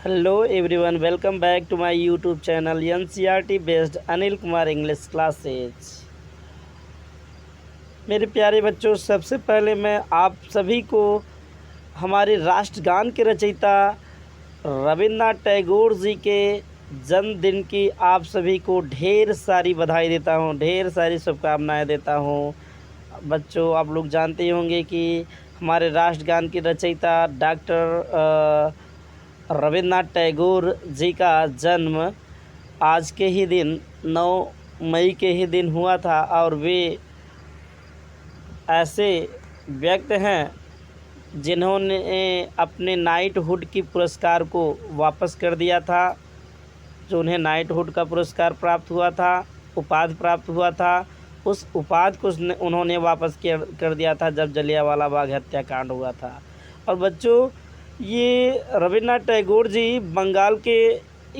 Hello everyone, welcome back to my YouTube channel NCERT based Anil Kumar English classes. मेरे प्यारे बच्चों, सबसे पहले मैं आप सभी को हमारे राष्ट्रगान के रचयिता रविन्द्रनाथ टैगोर जी के जन्मदिन की आप सभी को ढेर सारी बधाई देता हूँ, ढेर सारी शुभकामनाएं देता हूँ। बच्चों, आप लोग जानते ही होंगे कि हमारे राष्ट्रगान की रचयिता डॉक्टर रविन्द्रनाथ टैगोर जी का जन्म आज के ही दिन 9 मई के ही दिन हुआ था और वे ऐसे व्यक्ति हैं जिन्होंने अपने नाइटहुड की पुरस्कार को वापस कर दिया था। जो उन्हें नाइटहुड का पुरस्कार प्राप्त हुआ था, उपाधि प्राप्त हुआ था, उस उपाधि को उन्होंने वापस कर दिया था जब जलियांवाला बाग हत्याकांड हुआ था। और बच्चों, ये रविन्द्रनाथ टैगोर जी बंगाल के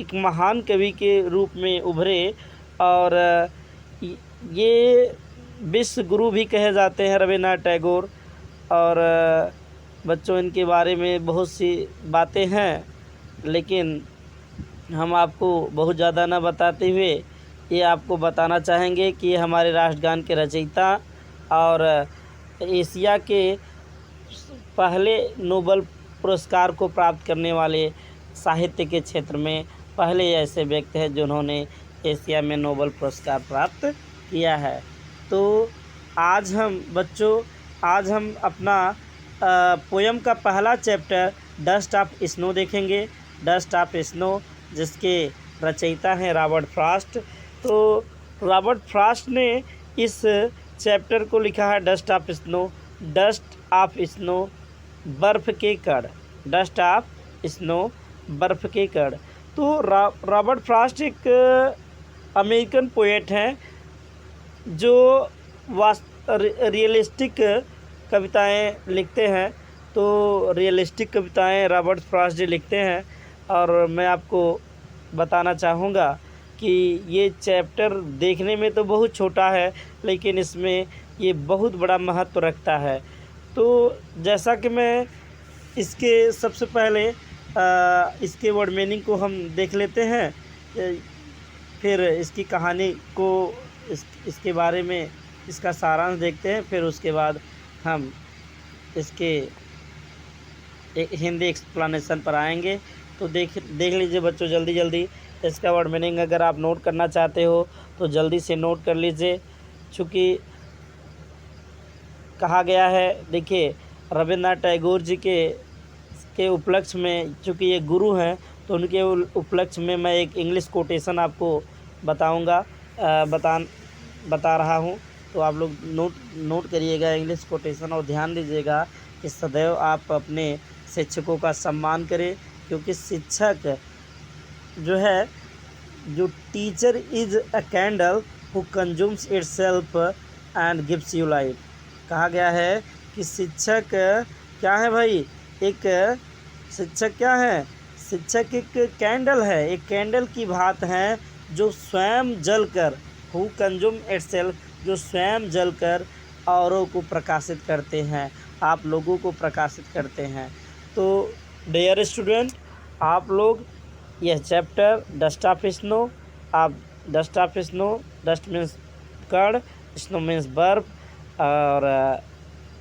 एक महान कवि के रूप में उभरे और ये विश्व गुरु भी कहे जाते हैं रविन्द्रनाथ टैगोर। और बच्चों, इनके बारे में बहुत सी बातें हैं, लेकिन हम आपको बहुत ज़्यादा न बताते हुए ये आपको बताना चाहेंगे कि हमारे राष्ट्रगान के रचयिता और एशिया के पहले नोबेल पुरस्कार को प्राप्त करने वाले साहित्य के क्षेत्र में पहले ऐसे व्यक्ति हैं जिन्होंने एशिया में नोबेल पुरस्कार प्राप्त किया है। तो आज हम अपना पोयम का पहला चैप्टर डस्ट ऑफ स्नो देखेंगे। डस्ट ऑफ स्नो, जिसके रचयिता हैं रॉबर्ट फ्रॉस्ट। तो रॉबर्ट फ्रॉस्ट ने इस चैप्टर को लिखा है dust of snow. Dust of snow, बर्फ़ के कण। डस्ट ऑफ स्नो, बर्फ़ के कण। तो रॉबर्ट फ्रॉस्ट एक अमेरिकन पोएट हैं जो रियलिस्टिक कविताएं लिखते हैं। तो रियलिस्टिक कविताएं रॉबर्ट फ्रॉस्ट जी लिखते हैं और मैं आपको बताना चाहूँगा कि ये चैप्टर देखने में तो बहुत छोटा है, लेकिन इसमें ये बहुत बड़ा महत्व रखता है। तो जैसा कि मैं इसके सबसे पहले इसके वर्ड मीनिंग को हम देख लेते हैं, फिर इसकी कहानी को इसके बारे में इसका सारांश देखते हैं, फिर उसके बाद हम इसके एक हिंदी एक्सप्लेनेशन पर आएंगे। तो देख लीजिए बच्चों, जल्दी इसका वर्ड मीनिंग अगर आप नोट करना चाहते हो तो जल्दी से नोट कर लीजिए। चूँकि कहा गया है, देखिए, रविन्द्रनाथ टैगोर जी के उपलक्ष्य में, चूँकि ये गुरु हैं तो उनके उपलक्ष्य में मैं एक इंग्लिश कोटेशन आपको बता रहा हूँ। तो आप लोग नोट करिएगा इंग्लिश कोटेशन और ध्यान दीजिएगा कि सदैव आप अपने शिक्षकों का सम्मान करें, क्योंकि शिक्षक जो है, जो teacher is a candle who consumes itself and gives you light. कहा गया है कि शिक्षक क्या है भाई? शिक्षक क्या है? शिक्षक एक कैंडल है, एक कैंडल की भांत है जो स्वयं जलकर, हु कंज्यूम इटसेल्फ, जो स्वयं जलकर औरों को प्रकाशित करते हैं, आप लोगों को प्रकाशित करते हैं। तो डियर स्टूडेंट, आप लोग यह चैप्टर डस्ट ऑफ स्नो, आप dust of snow, dust means कण, स्नो मीन्स बर्फ, और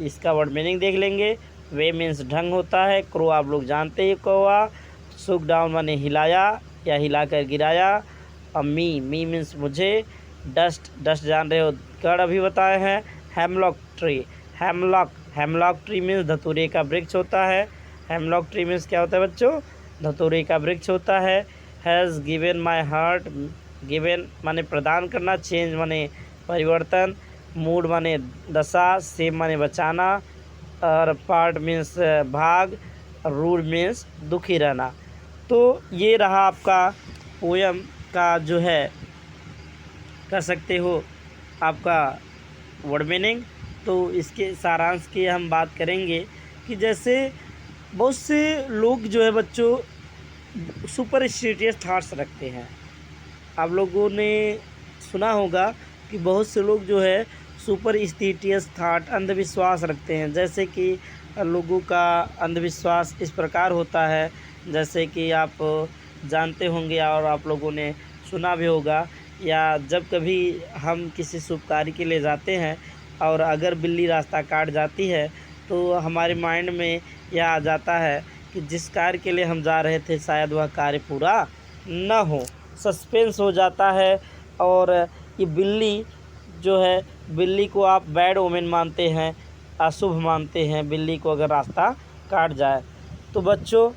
इसका वर्ड मीनिंग देख लेंगे। वे मीन्स ढंग होता है, क्रो आप लोग जानते ही कौवा, सुक डाउन माने हिलाया या हिलाकर गिराया, और मी मीन्स मुझे, डस्ट जान रहे हो, कण अभी बताए हैं। Hemlock tree, hemlock tree means धतूरे का वृक्ष होता है। हेमलॉक ट्री मीन्स क्या होता है बच्चों? धतूरे का वृक्ष होता है। Has given my heart, given माने प्रदान करना, चेंज माने परिवर्तन, मूड माने दशा, सेम माने बचाना, और पार्ट मीन्स भाग, रूड मीन्स दुखी रहना। तो ये रहा आपका पोयम का जो है, कह सकते हो, आपका वर्ड मीनिंग। तो इसके सारांश की हम बात करेंगे कि जैसे बहुत से लोग जो है बच्चों सुपरस्टिशियस थॉट्स रखते हैं। आप लोगों ने सुना होगा कि बहुत से लोग जो है सुपरस्टिशियस थॉट, अंधविश्वास रखते हैं। जैसे कि लोगों का अंधविश्वास इस प्रकार होता है जैसे कि आप जानते होंगे और आप लोगों ने सुना भी होगा, या जब कभी हम किसी शुभ कार्य के लिए जाते हैं और अगर बिल्ली रास्ता काट जाती है तो हमारे माइंड में यह आ जाता है कि जिस कार्य के लिए हम जा रहे थे शायद वह कार्य पूरा न हो। सस्पेंस हो जाता है। और ये बिल्ली जो है, बिल्ली को आप बैड ओमेन मानते हैं, अशुभ मानते हैं बिल्ली को अगर रास्ता काट जाए। तो बच्चों,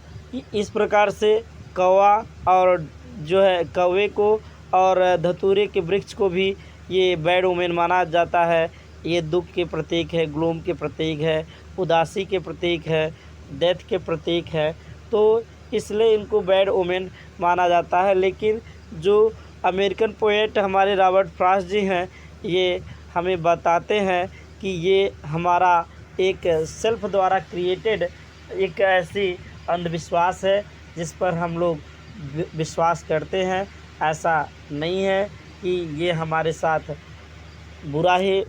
इस प्रकार से कौवा और जो है कौवे को और धतूरे के वृक्ष को भी ये बैड ओमेन माना जाता है। ये दुख के प्रतीक है, ग्लूम के प्रतीक है, उदासी के प्रतीक है, डेथ के प्रतीक है। तो इसलिए इनको बैड ओमेन माना जाता है। लेकिन जो अमेरिकन पोएट हमारे रॉबर्ट फ्रॉस्ट जी हैं, ये हमें बताते हैं कि ये हमारा एक सेल्फ द्वारा क्रिएटेड एक ऐसी अंधविश्वास है जिस पर हम लोग विश्वास करते हैं। ऐसा नहीं है कि ये हमारे साथ बुरा ही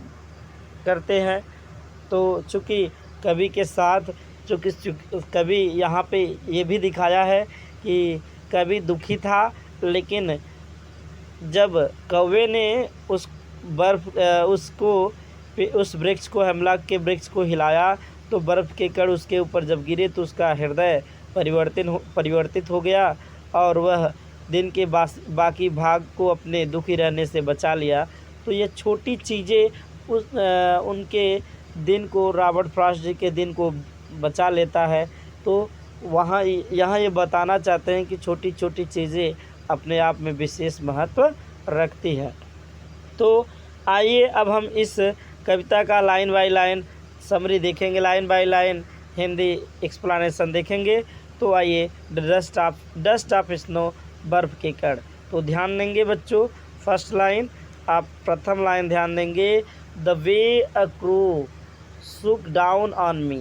करते हैं। तो चूँकि कवि के साथ कवि यहाँ पे ये भी दिखाया है कि कवि दुखी था, लेकिन जब कौवे ने उस उस वृक्ष को, हेमलॉक के वृक्ष को हिलाया तो बर्फ़ के कण उसके ऊपर जब गिरे तो उसका हृदय परिवर्तित हो गया और वह दिन के बाकी भाग को अपने दुखी रहने से बचा लिया। तो ये छोटी चीज़ें उनके दिन को, रॉबर्ट फ्रॉस्ट जी के दिन को बचा लेता है। तो यहाँ ये बताना चाहते हैं कि छोटी छोटी चीज़ें अपने आप में विशेष महत्व रखती है। तो आइए अब हम इस कविता का लाइन बाय लाइन समरी देखेंगे, line by line Hindi explanation देखेंगे। तो आइए, डस्ट ऑफ स्नो, बर्फ़ के कण। तो ध्यान देंगे बच्चों, फर्स्ट लाइन, आप प्रथम लाइन ध्यान देंगे। The way a crew shook down on me,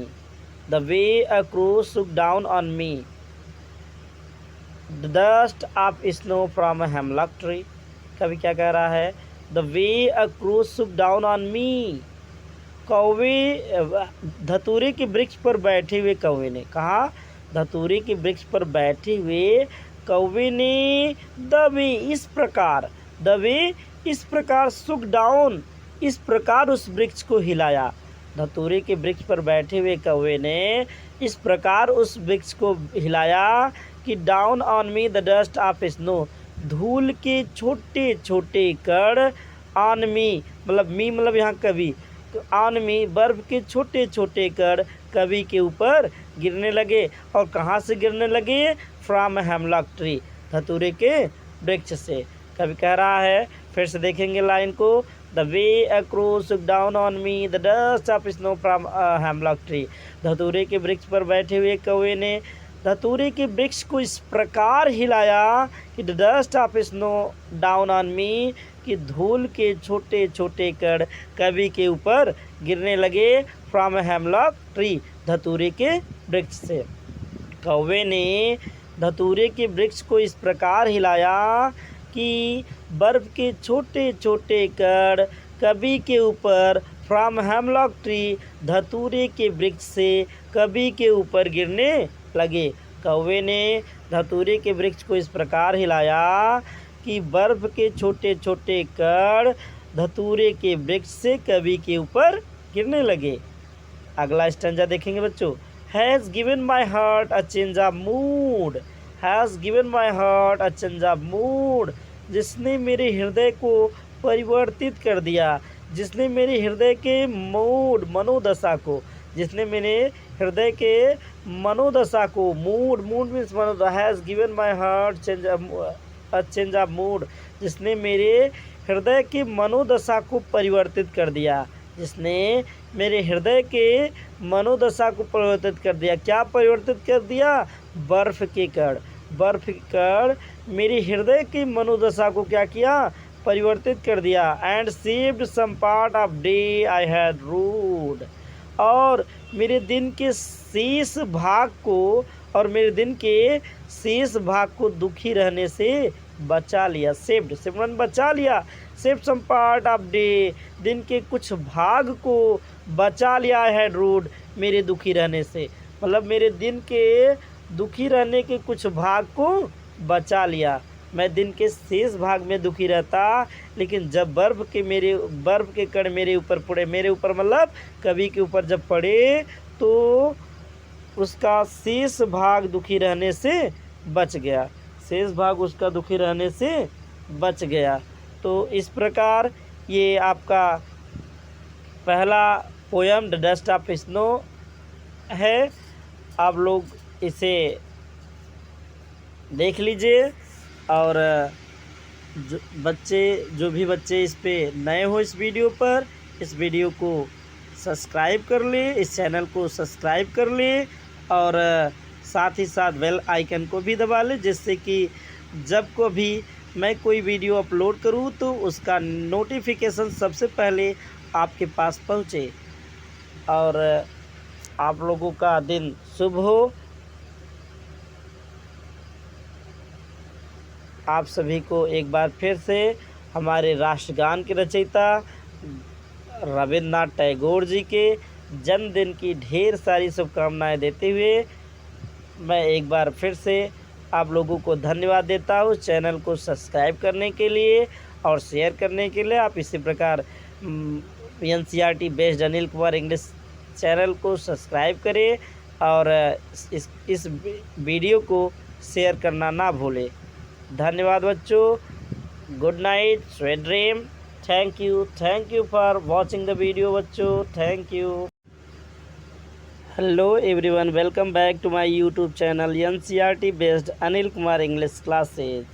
the way a crow shook down on me, the dust of snow from a hemlock tree। कवि क्या कह रहा है? The way a crow shook down on me, कौवे धतूरे के वृक्ष पर बैठे हुए कौवे ने कहा, धतूरे के वृक्ष पर बैठे हुए कौवे ने दबे इस प्रकार शुक डाउन, इस प्रकार उस वृक्ष को हिलाया। धतूरे के वृक्ष पर बैठे हुए कौवे ने इस प्रकार उस वृक्ष को हिलाया कि down on me the dust of snow, धूल के छोटे छोटे कण, ऑन मी मतलब यहाँ कवि, तो ऑन मी बर्फ के छोटे छोटे कण कवि के ऊपर गिरने लगे। और कहाँ से गिरने लगे? फ्रॉम हेमलॉक ट्री, धतूरे के वृक्ष से। कवि कह रहा है, फिर से देखेंगे लाइन को। The way a crow shook down on me the dust of snow from hemlock tree, धतूरे के वृक्ष पर बैठे हुए कौवे ने धतूरे के वृक्ष को इस प्रकार हिलाया कि the dust of snow down on मी, कि धूल के छोटे छोटे कण कवि के ऊपर गिरने लगे। फ्रॉम हेमलॉक ट्री, धतूरे के वृक्ष से। कौवे ने धतूरे के वृक्ष को इस प्रकार हिलाया कि बर्फ के छोटे छोटे कण कवि के ऊपर, फ्रॉम हेमलॉक ट्री, धतूरे के वृक्ष से कवि के ऊपर गिरने लगे। कौवे ने धतूरे के वृक्ष को इस प्रकार हिलाया कि बर्फ के छोटे छोटे कण धतूरे के वृक्ष से कवि के ऊपर गिरने लगे। अगला स्टैंजा देखेंगे बच्चों। Has given my heart a change of mood, has given my heart a change of mood, जिसने मेरे हृदय को परिवर्तित कर दिया, जिसने मेरे हृदय के मूड मनोदशा को, जिसने मेरे हृदय के मनोदशा को, मूड मीन्स मनोदशा, has given my heart change of mood, जिसने मेरे हृदय की मनोदशा को परिवर्तित कर दिया, जिसने मेरे हृदय के मनोदशा को परिवर्तित कर दिया। क्या परिवर्तित कर दिया? बर्फ़ के कण मेरे हृदय की मनोदशा को क्या किया? परिवर्तित कर दिया। And saved some part of day I had rued, और मेरे दिन के शेष भाग को दुखी रहने से बचा लिया। सेव्ड बचा लिया। Saved some part of day, दिन के कुछ भाग को बचा लिया है रूड, मेरे दुखी रहने से। मतलब मेरे दिन के दुखी रहने के कुछ भाग को बचा लिया। मैं दिन के शेष भाग में दुखी रहता, लेकिन जब बर्फ़ के कण मेरे ऊपर पड़े, मेरे ऊपर मतलब कवि के ऊपर जब पड़े, तो उसका शेष भाग दुखी रहने से बच गया। शेष भाग उसका दुखी रहने से बच गया। तो इस प्रकार ये आपका पहला poem the dust of snow है। आप लोग इसे देख लीजिए, और जो भी बच्चे इस पे नए हो इस वीडियो पर, इस वीडियो को सब्सक्राइब कर ले, इस चैनल को सब्सक्राइब कर ले, और साथ ही साथ बेल आइकन को भी दबा ले, जिससे कि जब को भी मैं कोई वीडियो अपलोड करूं तो उसका नोटिफिकेशन सबसे पहले आपके पास पहुंचे। और आप लोगों का दिन शुभ हो। आप सभी को एक बार फिर से हमारे राष्ट्रगान के रचयिता रविन्द्रनाथ टैगोर जी के जन्मदिन की ढेर सारी शुभकामनाएं देते हुए मैं एक बार फिर से आप लोगों को धन्यवाद देता हूँ। चैनल को सब्सक्राइब करने के लिए और शेयर करने के लिए। आप इसी प्रकार NCERT based Anil Kumar English channel को सब्सक्राइब करें, और इस वीडियो को शेयर करना ना भूलें। धन्यवाद बच्चों। Good night, sweet dream. Thank you for watching the video बच्चों। Thank you. Hello everyone, welcome back to my YouTube channel NCERT based Anil Kumar English classes.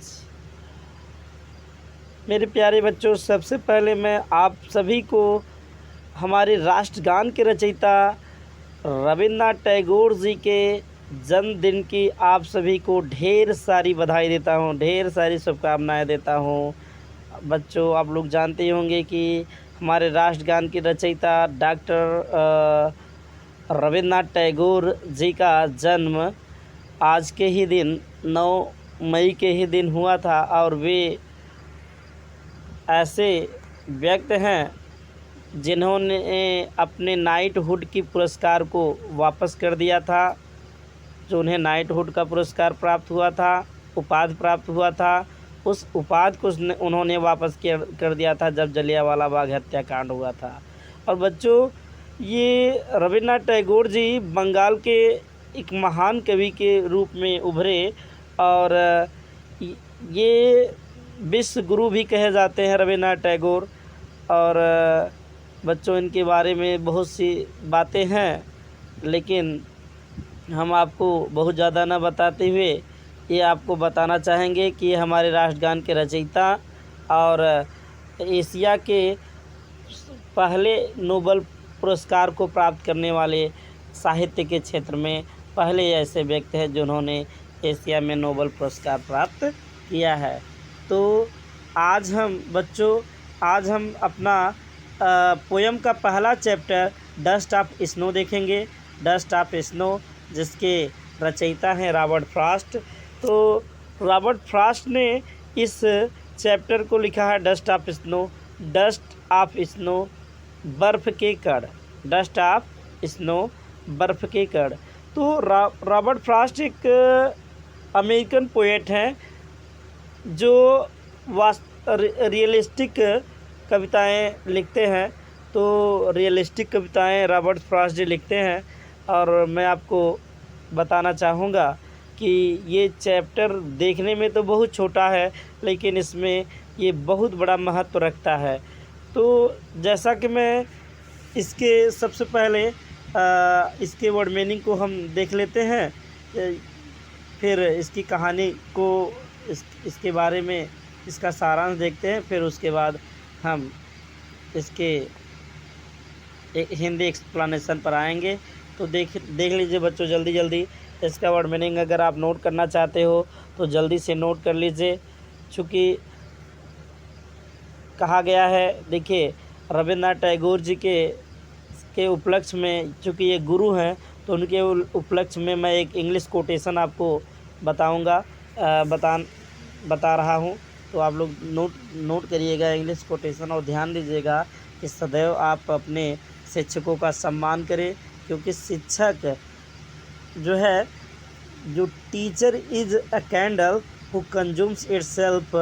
मेरे प्यारे बच्चों, सबसे पहले मैं आप सभी को हमारे राष्ट्रगान के रचयिता रविन्द्रनाथ टैगोर जी के जन्मदिन की आप सभी को ढेर सारी बधाई देता हूँ, ढेर सारी शुभकामनाएं देता हूँ। बच्चों, आप लोग जानते ही होंगे कि हमारे राष्ट्रगान की रचयिता डॉक्टर रविन्द्रनाथ टैगोर जी का जन्म आज के ही दिन 9 मई के ही दिन हुआ था, और वे ऐसे व्यक्ति हैं जिन्होंने अपने नाइटहुड की पुरस्कार को वापस कर दिया था। जो उन्हें नाइटहुड का पुरस्कार प्राप्त हुआ था, उपाधि प्राप्त हुआ था, उस उपाधि को उन्होंने वापस कर दिया था जब जलियांवाला बाग हत्याकांड हुआ था। और बच्चों, ये रविन्द्रनाथ टैगोर जी बंगाल के एक महान कवि के रूप में उभरे, और ये विश्व गुरु भी कहे जाते हैं रविन्द्रनाथ टैगोर। और बच्चों, इनके बारे में बहुत सी बातें हैं, लेकिन हम आपको बहुत ज़्यादा न बताते हुए ये आपको बताना चाहेंगे कि हमारे राष्ट्रगान के रचयिता और एशिया के पहले नोबेल पुरस्कार को प्राप्त करने वाले साहित्य के क्षेत्र में पहले ऐसे व्यक्ति हैं जिन्होंने एशिया में नोबेल पुरस्कार प्राप्त किया है। तो आज हम अपना पोयम का पहला चैप्टर डस्ट ऑफ स्नो देखेंगे। डस्ट ऑफ स्नो, जिसके रचयिता हैं रॉबर्ट फ्रॉस्ट। तो रॉबर्ट फ्रॉस्ट ने इस चैप्टर को लिखा है dust of snow. Dust of snow, बर्फ़ के कण। डस्ट ऑफ स्नो, बर्फ़ के कण। तो रॉबर्ट फ्रॉस्ट एक अमेरिकन पोएट हैं जो रियलिस्टिक कविताएं लिखते हैं। तो रियलिस्टिक कविताएं रॉबर्ट फ्रॉस्ट जी लिखते हैं, और मैं आपको बताना चाहूँगा कि ये चैप्टर देखने में तो बहुत छोटा है, लेकिन इसमें ये बहुत बड़ा महत्व रखता है। तो जैसा कि मैं इसके सबसे पहले इसके वर्ड मीनिंग को हम देख लेते हैं, फिर इसकी कहानी को इसके बारे में इसका सारांश देखते हैं, फिर उसके बाद हम इसके एक हिंदी एक्सप्लेनेशन पर आएंगे। तो देख लीजिए बच्चों, जल्दी इसका वर्ड मीनिंग अगर आप नोट करना चाहते हो तो जल्दी से नोट कर लीजिए। चूँकि कहा गया है, देखिए रविन्द्रनाथ टैगोर जी के उपलक्ष्य में, चूँकि ये गुरु हैं, तो उनके उपलक्ष्य में मैं एक इंग्लिश कोटेशन आपको बता रहा हूँ। तो आप लोग नोट करिएगा इंग्लिश कोटेशन, और ध्यान दीजिएगा कि सदैव आप अपने शिक्षकों का सम्मान करें, क्योंकि शिक्षक जो है जो teacher is a candle who consumes itself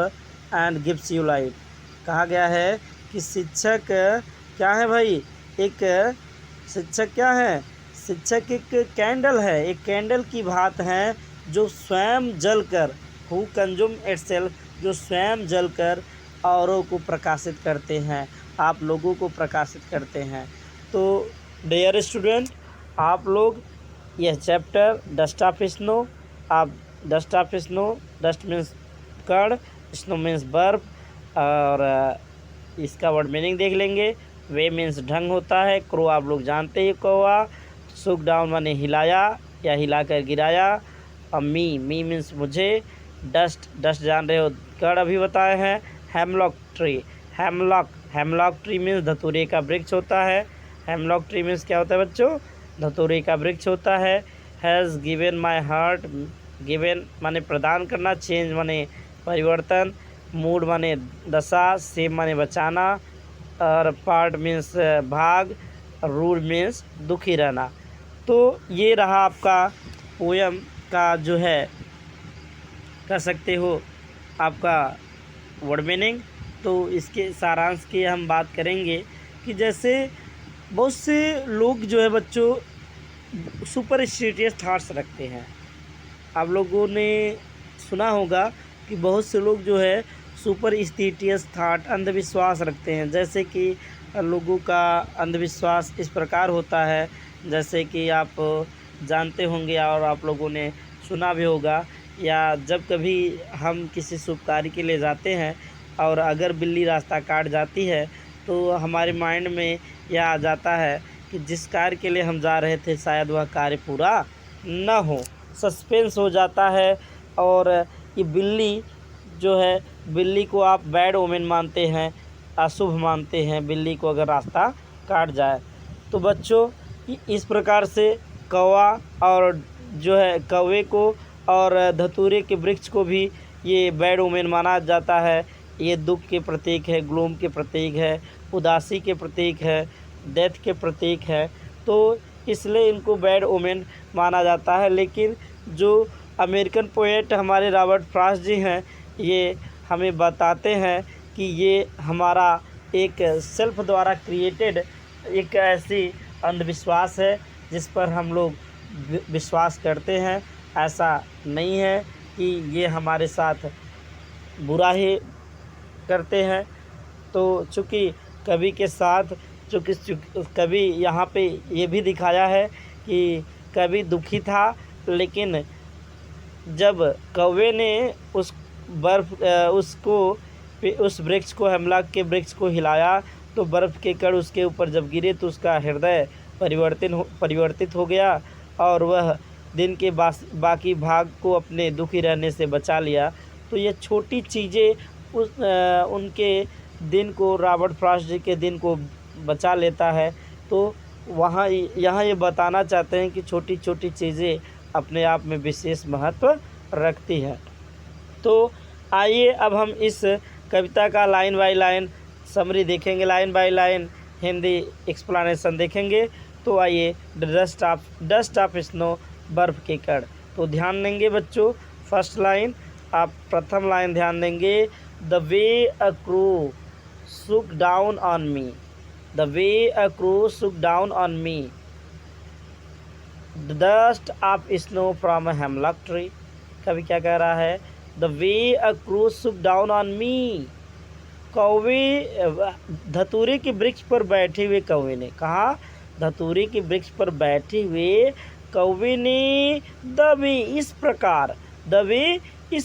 and gives you light. कहा गया है कि शिक्षक क्या है भाई, एक शिक्षक क्या है, शिक्षक एक कैंडल है, एक कैंडल की भांत है जो स्वयं जलकर, हु कंज्यूम इटसेल्फ, जो स्वयं जलकर औरों को प्रकाशित करते हैं, आप लोगों को प्रकाशित करते हैं। तो डियर स्टूडेंट, आप लोग यह चैप्टर डस्ट ऑफ स्नो, आप dust of snow, dust means कण, स्नो मीन्स बर्फ, और इसका वर्ड मीनिंग देख लेंगे। वे मीन्स ढंग होता है, क्रो आप लोग जानते ही कौवा, सुक डाउन माने हिलाया या हिलाकर गिराया, और मी मीन्स मुझे, डस्ट डस्ट जान रहे हो, कण अभी बताए हैं। Hemlock tree, hemlock tree means धतूरे का वृक्ष होता है। हेमलॉक ट्री मीन्स क्या होता है बच्चों, धतूरे का वृक्ष होता है। Has given my heart, given माने प्रदान करना, चेंज माने परिवर्तन, मूड माने दशा, सेम माने बचाना, और पार्ट मीन्स भाग, रूड मीन्स दुखी रहना। तो ये रहा आपका पोयम का जो है कह सकते हो आपका वर्ड मीनिंग। तो इसके सारांश की हम बात करेंगे कि जैसे बहुत से लोग जो है बच्चों सुपरस्टिशियस थॉट्स रखते हैं। आप लोगों ने सुना होगा कि बहुत से लोग जो है सुपरस्टिशियस थॉट, अंधविश्वास रखते हैं। जैसे कि लोगों का अंधविश्वास इस प्रकार होता है, जैसे कि आप जानते होंगे और आप लोगों ने सुना भी होगा, या जब कभी हम किसी शुभ कार्य के लिए जाते हैं और अगर बिल्ली रास्ता काट जाती है तो हमारे माइंड में यह आ जाता है कि जिस कार्य के लिए हम जा रहे थे शायद वह कार्य पूरा न हो, सस्पेंस हो जाता है। और ये बिल्ली जो है, बिल्ली को आप बैड ओमेन मानते हैं, अशुभ मानते हैं बिल्ली को अगर रास्ता काट जाए। तो बच्चों इस प्रकार से कौवा और जो है कौवे को और धतूरे के वृक्ष को भी ये बैड ओमेन माना जाता है। ये दुख के प्रतीक है, ग्लूम के प्रतीक है, उदासी के प्रतीक है, डेथ के प्रतीक है। तो इसलिए इनको बैड ओमेन माना जाता है। लेकिन जो अमेरिकन पोएट हमारे रॉबर्ट फ्रॉस्ट जी हैं, ये हमें बताते हैं कि ये हमारा एक सेल्फ द्वारा क्रिएटेड एक ऐसी अंधविश्वास है जिस पर हम लोग विश्वास करते हैं। ऐसा नहीं है कि ये हमारे साथ बुरा ही करते हैं। तो चूँकि कवि के साथ कवि यहाँ पे ये भी दिखाया है कि कवि दुखी था, लेकिन जब कौवे ने उस वृक्ष को, हेमलॉक के वृक्ष को हिलाया तो बर्फ़ के कण उसके ऊपर जब गिरे तो उसका हृदय परिवर्तित हो गया और वह दिन के बाकी भाग को अपने दुखी रहने से बचा लिया। तो ये छोटी चीज़ें उनके दिन को, रॉबर्ट फ्रॉस्ट जी के दिन को बचा लेता है। तो यहाँ ये बताना चाहते हैं कि छोटी छोटी चीज़ें अपने आप में विशेष महत्व रखती है। तो आइए अब हम इस कविता का लाइन बाय लाइन समरी देखेंगे, line by line Hindi explanation देखेंगे। तो आइए, डस्ट ऑफ स्नो, बर्फ़ के कण। तो ध्यान देंगे बच्चों, फर्स्ट लाइन, आप प्रथम लाइन ध्यान देंगे। The way a crow shook down on me, the way a crow shook down on me, the dust of snow from a hemlock tree. कवि क्या कह रहा है, the way a crow shook down on me. कौवे, धतूरे के वृक्ष पर बैठे हुए कौवे ने, कहा धतूरे के वृक्ष पर बैठे हुए कौवे ने दबे इस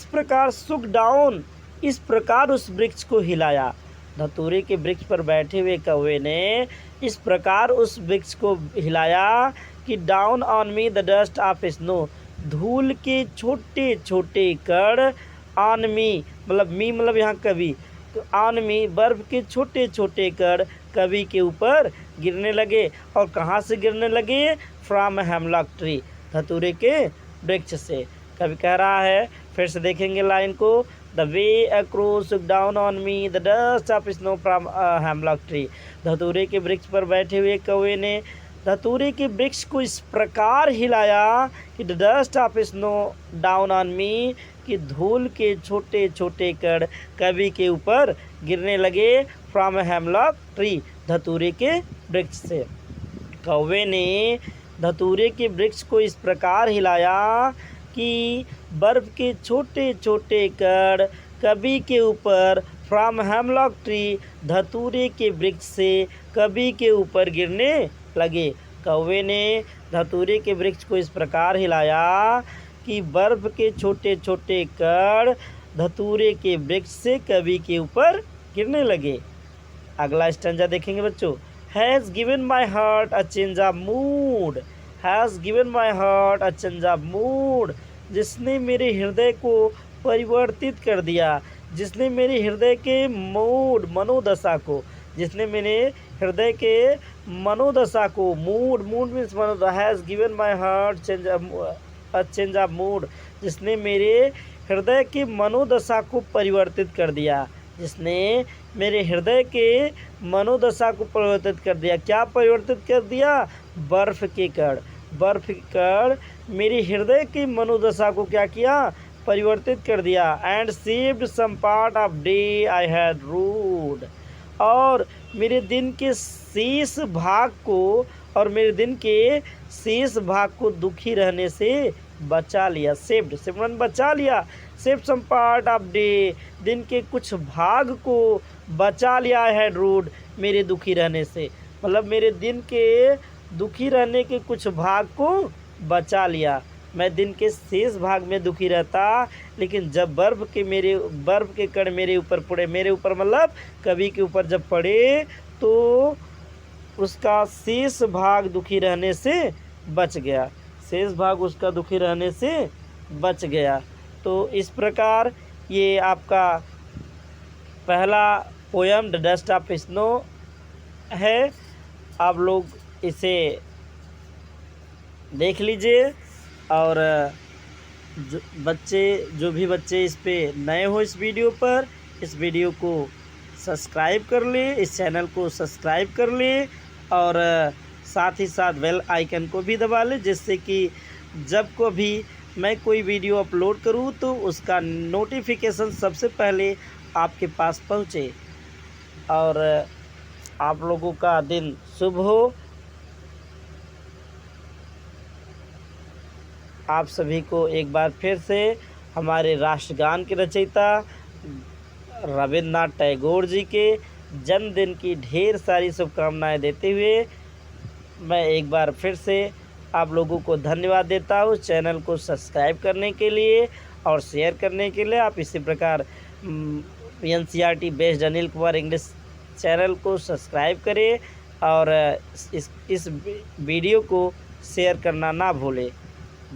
प्रकार सुक डाउन, इस प्रकार उस वृक्ष को हिलाया। धतूरे के वृक्ष पर बैठे हुए कौवे ने इस प्रकार उस वृक्ष को हिलाया कि down on me the dust of snow, धूल के छोटे छोटे कण, ऑन मी मतलब यहाँ कवि, तो ऑन मी बर्फ के छोटे छोटे कण कवि के ऊपर गिरने लगे। और कहाँ से गिरने लगे, फ्रॉम हेमलॉक ट्री, धतूरे के वृक्ष से। कवि कह रहा है, फिर से देखेंगे लाइन को, the way a crow shook down on me the dust of snow from hemlock tree. धतूरे के वृक्ष पर बैठे हुए कौवे ने धतूरे के वृक्ष को इस प्रकार हिलाया कि the dust of snow down on मी, कि धूल के छोटे छोटे कण कवि के ऊपर गिरने लगे। फ्रॉम हेमलॉक ट्री, धतूरे के वृक्ष से। कौवे ने धतूरे के वृक्ष को इस प्रकार हिलाया कि बर्फ के छोटे छोटे कण कवि के ऊपर, फ्रॉम हेमलॉक ट्री, धतूरे के वृक्ष से कवि के ऊपर गिरने लगे। कौवे ने धतूरे के वृक्ष को इस प्रकार हिलाया कि बर्फ के छोटे छोटे कण धतूरे के वृक्ष से कवि के ऊपर गिरने लगे। अगला स्टैंजा देखेंगे बच्चों। Has given my heart a change of mood, has given my heart a change of mood, जिसने मेरे हृदय को परिवर्तित कर दिया, जिसने मेरे हृदय के मूड मनोदशा को, जिसने मेरे हृदय के मनोदशा को, मूड मीन्स मनोदशा, has given my heart change of mood, जिसने मेरे हृदय की मनोदशा को परिवर्तित कर दिया, जिसने मेरे हृदय के मनोदशा को परिवर्तित कर दिया। क्या परिवर्तित कर दिया? बर्फ़ के कण, बर्फ़ के कण मेरे हृदय की मनोदशा को क्या किया? परिवर्तित कर दिया। And saved some part of day I had rued, और मेरे दिन के शेष भाग को, और मेरे दिन के शेष भाग को दुखी रहने से बचा लिया। सेव्ड सिमरन बचा लिया। Saved some part of day, दिन के कुछ भाग को बचा लिया है रूड, मेरे दुखी रहने से, मतलब मेरे दिन के दुखी रहने के कुछ भाग को बचा लिया। मैं दिन के शेष भाग में दुखी रहता, लेकिन जब बर्फ़ के कण मेरे ऊपर पड़े, मेरे ऊपर मतलब कवि के ऊपर जब पड़े, तो उसका शेष भाग दुखी रहने से बच गया, शेष भाग उसका दुखी रहने से बच गया। तो इस प्रकार ये आपका पहला poem the dust of snow है। आप लोग इसे देख लीजिए, और जो भी बच्चे इस पे नए हो इस वीडियो पर, इस वीडियो को सब्सक्राइब कर ले, इस चैनल को सब्सक्राइब कर ले, और साथ ही साथ बेल आइकन को भी दबा ले, जिससे कि जब को भी मैं कोई वीडियो अपलोड करूं तो उसका नोटिफिकेशन सबसे पहले आपके पास पहुंचे। और आप लोगों का दिन शुभ हो। आप सभी को एक बार फिर से हमारे राष्ट्रगान के रचयिता रविंद्रनाथ टैगोर जी के जन्मदिन की ढेर सारी शुभकामनाएं देते हुए मैं एक बार फिर से आप लोगों को धन्यवाद देता हूँ। चैनल को सब्सक्राइब करने के लिए और शेयर करने के लिए। आप इसी प्रकार NCERT based Anil Kumar English channel को सब्सक्राइब करें, और इस वीडियो को शेयर करना ना भूलें।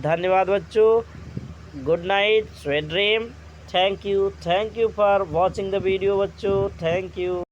धन्यवाद बच्चों। Good night, sweet dream. Thank you for watching the video बच्चों। Thank you.